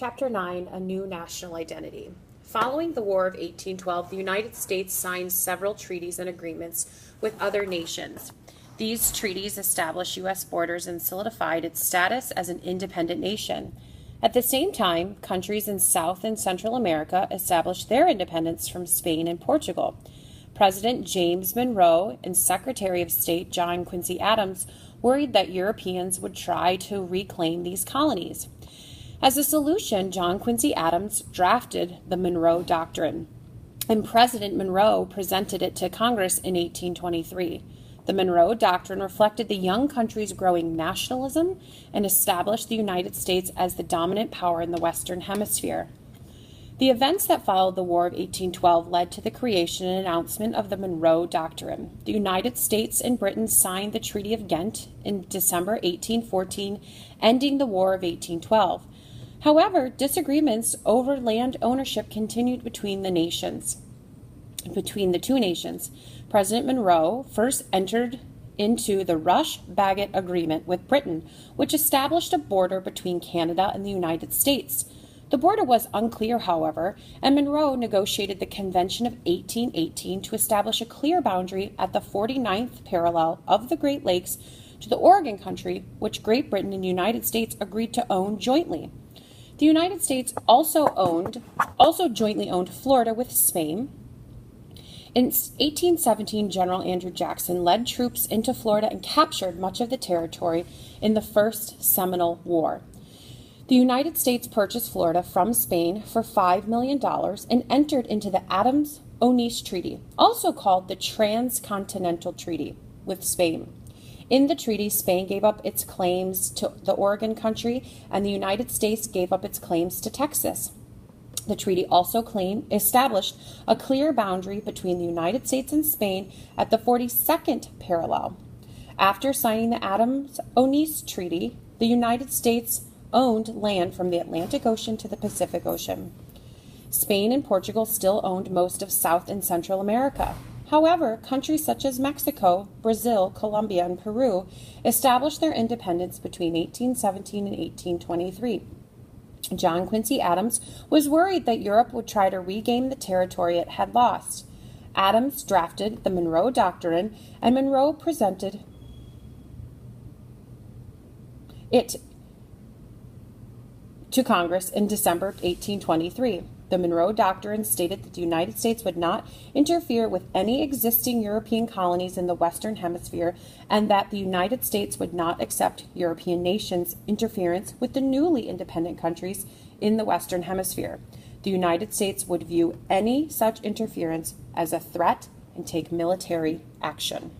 Chapter 9, A New National Identity. Following the War of 1812, the United States signed several treaties and agreements with other nations. These treaties established U.S. borders and solidified its status as an independent nation. At the same time, countries in South and Central America established their independence from Spain and Portugal. President James Monroe and Secretary of State John Quincy Adams worried that Europeans would try to reclaim these colonies. As a solution, John Quincy Adams drafted the Monroe Doctrine, and President Monroe presented it to Congress in 1823. The Monroe Doctrine reflected the young country's growing nationalism and established the United States as the dominant power in the Western Hemisphere. The events that followed the War of 1812 led to the creation and announcement of the Monroe Doctrine. The United States and Britain signed the Treaty of Ghent in December 1814, ending the War of 1812. However, disagreements over land ownership continued between the two nations. President Monroe first entered into the Rush-Bagot Agreement with Britain, which established a border between Canada and the United States. The border was unclear, however, and Monroe negotiated the Convention of 1818 to establish a clear boundary at the 49th parallel of the Great Lakes to the Oregon Country, which Great Britain and the United States agreed to own jointly. The United States also jointly owned Florida with Spain. In 1817, General Andrew Jackson led troops into Florida and captured much of the territory in the First Seminole War. The United States purchased Florida from Spain for $5 million and entered into the Adams-Onis Treaty, also called the Transcontinental Treaty, with Spain. In the treaty, Spain gave up its claims to the Oregon Country, and the United States gave up its claims to Texas. The treaty also established a clear boundary between the United States and Spain at the 42nd parallel. After signing the Adams-Onis Treaty, the United States owned land from the Atlantic Ocean to the Pacific Ocean. Spain and Portugal still owned most of South and Central America. However, countries such as Mexico, Brazil, Colombia, and Peru established their independence between 1817 and 1823. John Quincy Adams was worried that Europe would try to regain the territory it had lost. Adams drafted the Monroe Doctrine, and Monroe presented it to Congress in December 1823. The Monroe Doctrine stated that the United States would not interfere with any existing European colonies in the Western Hemisphere, and that the United States would not accept European nations' interference with the newly independent countries in the Western Hemisphere. The United States would view any such interference as a threat and take military action.